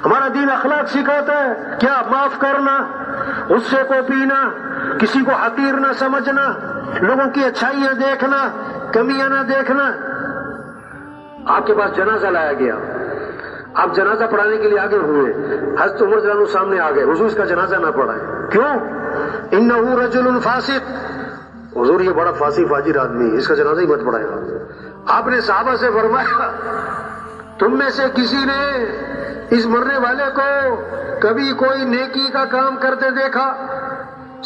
ہمارا دین اخلاق سکھاتا ہے، کیا معاف کرنا، غصے کو پینا، کسی کو حقیر نہ سمجھنا، لوگوں کی اچھائیاں دیکھنا، کمیاں نہ دیکھنا۔ آپ کے پاس جنازہ لایا گیا، آپ جنازہ پڑھانے کے لیے آگے ہوئے، حضرت عمر رضی اللہ عنہ سامنے آ گئے، حضور اس کا جنازہ نہ پڑھائیں۔ کیوں؟ انہ رجل فاسق، حضور یہ بڑا فاسق فاجر آدمی ہے، اس کا جنازہ ہی مت پڑھائے گا۔ آپ نے صحابہ سے فرمایا تم میں سے کسی نے اس مرنے والے کو کبھی کوئی نیکی کا کام کرتے دیکھا؟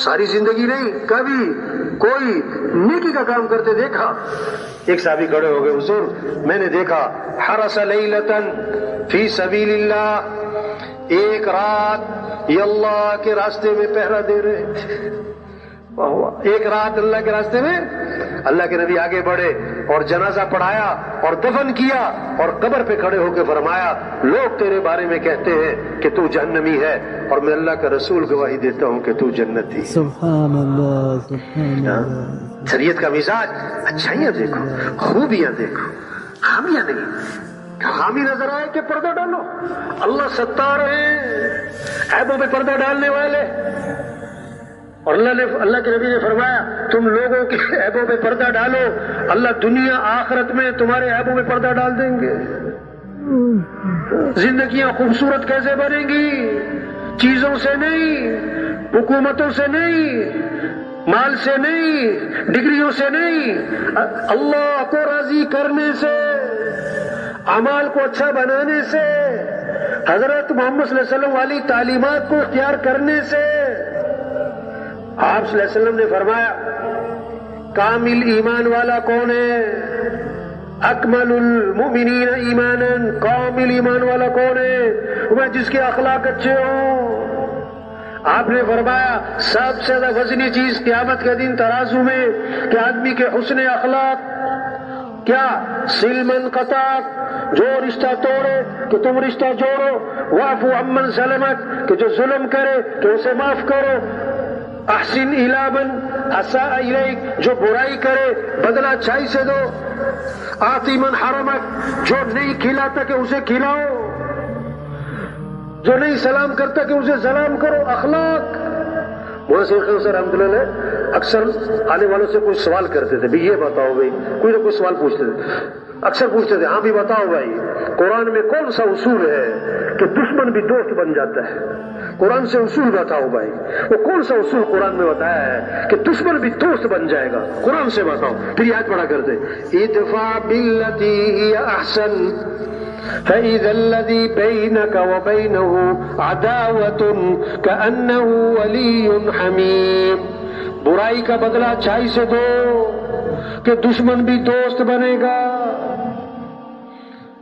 ساری زندگی نہیں، کبھی کوئی نیکی کا کام کرتے دیکھا؟ ایک صحابی کھڑے ہو گئے، حضور میں نے دیکھا حرس لیلتن فی سبیل اللہ، ایک رات یہ اللہ کے راستے میں پہرا دے رہے، ایک رات اللہ کے راستے میں۔ اللہ کے نبی آگے بڑھے اور جنازہ پڑھایا اور دفن کیا، اور قبر پہ کھڑے ہو کے فرمایا لوگ تیرے بارے میں کہتے ہیں کہ تو جہنمی ہے، اور میں اللہ کا رسول گواہی دیتا ہوں کہ تو جنتی۔ سبحان اللہ، سبحان اللہ۔ شریعت کا مزاج، اچھائیاں دیکھو، خوبیاں دیکھو، خامیاں نہیں۔ خامی نظر آئے کہ پردہ ڈالو، اللہ ستار ہے، عیبوں پہ پردہ ڈالنے والے۔ اور اللہ کے نبی نے فرمایا تم لوگوں کے عیبوں پہ پردہ ڈالو، اللہ دنیا آخرت میں تمہارے عیبوں پہ پردہ ڈال دیں گے۔ زندگیاں خوبصورت کیسے بنیں گی؟ چیزوں سے نہیں، حکومتوں سے نہیں، مال سے نہیں، ڈگریوں سے نہیں، اللہ کو راضی کرنے سے، اعمال کو اچھا بنانے سے، حضرت محمد صلی اللہ علیہ وسلم والی تعلیمات کو اختیار کرنے سے۔ آپ صلی اللہ علیہ وسلم نے فرمایا کامل ایمان والا کون ہے؟ اکمل المؤمنین ایمانا، کامل ایمان والا کون ہے؟ وہ جس کے اخلاق اچھے ہوں۔ آپ نے فرمایا سب سے زیادہ وزنی چیز قیامت کے دن ترازو میں کہ آدمی کے حسن اخلاق کیا؟ سلمن قطعک، جو رشتہ توڑے کہ تم رشتہ جوڑو، واعفو عمن ظلمک، کہ جو ظلم کرے کہ اسے معاف کرو، احسن الی من اساء الیک، جو برائی کرے بدلہ اچھائی سے دو، آتی من حرمک، جو نہیں کھلاتا کہ اسے کھلاؤ، جو نہیں سلام کرتا کہ اسے سلام کرو۔ اخلاق۔ مولانا شیخ حسین رحمۃ اللہ علیہ اکثر آنے والوں سے کوئی سوال کرتے تھے، بھی یہ بتاؤ بھائی، کوئی نہ کوئی سوال پوچھتے تھے، اکثر پوچھتے تھے ہاں بھی بتاؤ بھائی قرآن میں کون سا اصول ہے کہ دشمن بھی دوست بن جاتا ہے؟ قرآن سے اصول بتاؤ بھائی، وہ کون سا اصول قرآن میں بتایا ہے کہ دشمن بھی دوست بن جائے گا؟ قرآن سے بتاؤ۔ پھر یاد پڑھا کرتے ادفع باللتی ہی احسن فإذا الذي بينك وبينه عداوة كأنه ولي حميم، برائی کا بدلہ اچھائی سے دو کہ دشمن بھی دوست بنے گا۔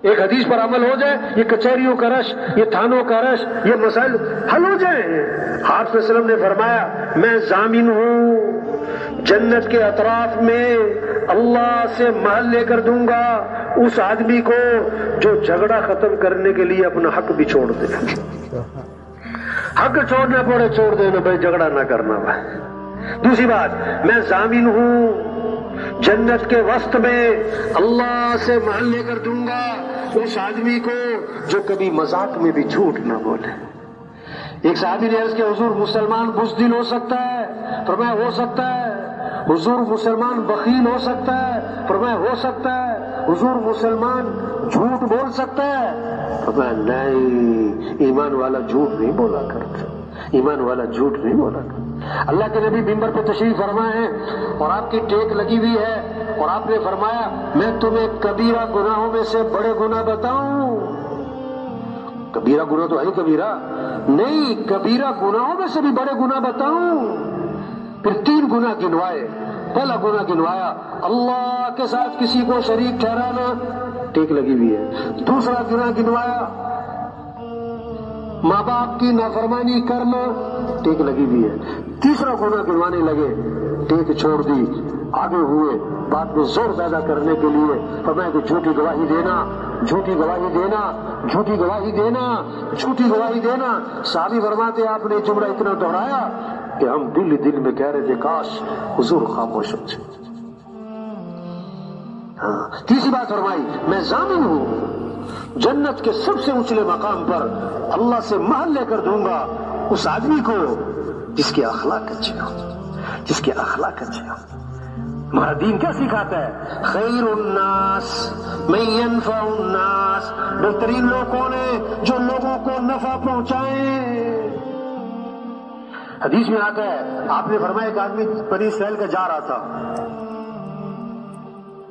ایک حدیث پر عمل ہو جائے، یہ کچہریوں کا رش، یہ تھانوں کا رش، یہ مسائل حل ہو جائیں۔ آپ صلی اللہ علیہ وسلم نے فرمایا میں ضامن ہوں جنت کے اطراف میں اللہ سے محل لے کر دوں گا اس آدمی کو جو جھگڑا ختم کرنے کے لیے اپنا حق بھی چھوڑ دے۔ حق چھوڑنا پڑے چھوڑ دینا بھائی، جھگڑا نہ کرنا بھائی۔ دوسری بات، میں ضامن ہوں جنت کے وسط میں اللہ سے محل لے کر دوں گا اس آدمی کو جو کبھی مذاق میں بھی جھوٹ نہ بولے۔ ایک صحابی نے عرض کیا حضور مسلمان بزدل ہو سکتا ہے؟ فرمایا ہو سکتا ہے۔ حضور مسلمان بخیل ہو سکتا ہے؟ فرمایا ہو سکتا ہے۔ حضور مسلمان جھوٹ بول سکتا ہے؟ فرمایا نہیں، ایمان والا جھوٹ نہیں بولا کرتا، ایمان والا جھوٹ نہیں بولا کرتا۔ اللہ کے نبی منبر پہ تشریف فرمائے ہیں اور آپ کی ٹیک لگی ہوئی ہے، اور آپ نے فرمایا میں تمہیں کبیرہ گناہوں میں سے بڑے گناہ بتاؤں؟ کبیرہ گناہ تو ہے کبیرہ نہیں، کبیرہ گناہوں میں سے بھی بڑے گناہ بتاؤں؟ پھر 3 گناہ گنوائے۔ پہلا گناہ گنوایا اللہ کے ساتھ کسی کو شریک ٹھہرانا، ٹیک لگی ہوئی ہے۔ دوسرا گناہ گنوایا ماں باپ کی نافرمانی کرنا، ٹیک لگی ہوئی ہے۔ تیسرا گناہ گنوانے لگے، ٹیک چھوڑ دی، آگے ہوئے بات میں زور زیادہ کرنے کے لیے فرمایا کہ جھوٹی گواہی دینا، جھوٹی گواہی دینا، جھوٹی گواہی دینا، جھوٹی گواہی دینا۔ صحابی فرماتے آپ نے جملہ اتنا دہرایا کہ ہم دل میں کہہ رہے تھے کاش حضور خاموش ہو جائے۔ تیسری بات فرمائی میں ضامن ہوں جنت کے سب سے اونچے مقام پر اللہ سے محل لے کر دوں گا اس آدمی کو جس کے اخلاق اچھے ہو، جس کے اخلاق اچھے ہو۔ ہمارا دین کیا سکھاتا ہے؟ خیر الناس من ينفع الناس، بہترین لوگ کون ہیں؟ جو لوگوں کو نفع پہنچائیں۔ حدیث میں آتا ہے، آپ نے فرمایا ایک آدمی بنی اسرائیل کا جا رہا تھا،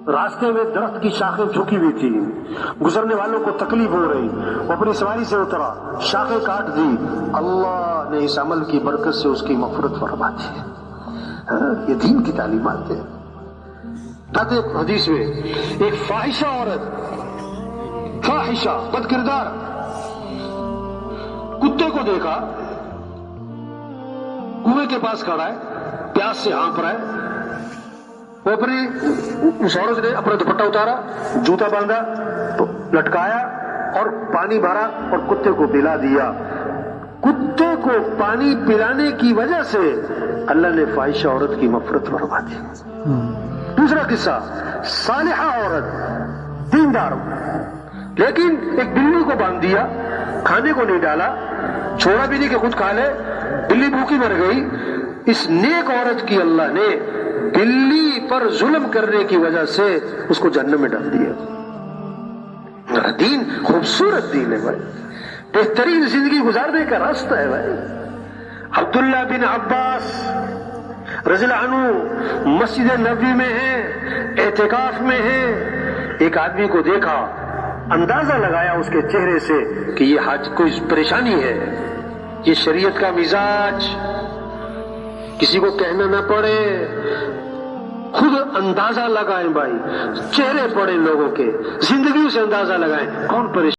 راستے میں درخت کی شاخیں جھکی ہوئی تھی، گزرنے والوں کو تکلیف ہو رہی، وہ اپنی سواری سے اترا، شاخیں کاٹ دی، اللہ نے اس عمل کی برکت سے اس کی مغفرت فرما دی۔ یہ دین کی تعلیمات ہے۔ حدیث میں ایک فاحشہ عورت، فاحشہ بد کردار، کتے کو دیکھا کنویں کے پاس کھڑا ہے، پیاس سے ہانپ رہا ہے، وہ اس عورت نے اپنا دوپٹہ اتارا، جوتا باندھا، لٹکایا اور پانی بھرا اور کتے کو پلا دیا۔ کتے کو پانی پلانے کی وجہ سے اللہ نے فاحشہ عورت کی مغفرت فرما دی۔ دوسرا قصہ، صالحہ عورت، دیندار، لیکن ایک بلی کو باندھ دیا، کھانے کو نہیں ڈالا، چھوڑا بھی نہیں کہ خود کھا لے، بلی بھوکی مر گئی۔ اس نیک عورت کی اللہ نے بلی پر ظلم کرنے کی وجہ سے اس کو جہنم میں ڈال دیا۔ دین خوبصورت دین ہے بھائی، بہترین زندگی گزارنے کا راستہ ہے بھائی۔ عبداللہ بن عباس رضی اللہ عنہ مسجد نبوی میں ہیں، اعتکاف میں ہیں، ایک آدمی کو دیکھا، اندازہ لگایا اس کے چہرے سے کہ یہ حاج کوئی پریشانی ہے، یہ شریعت کا مزاج، کسی کو کہنا نہ پڑے، خود اندازہ لگائیں بھائی، چہرے پڑے لوگوں کے، زندگی سے اندازہ لگائیں کون پریشان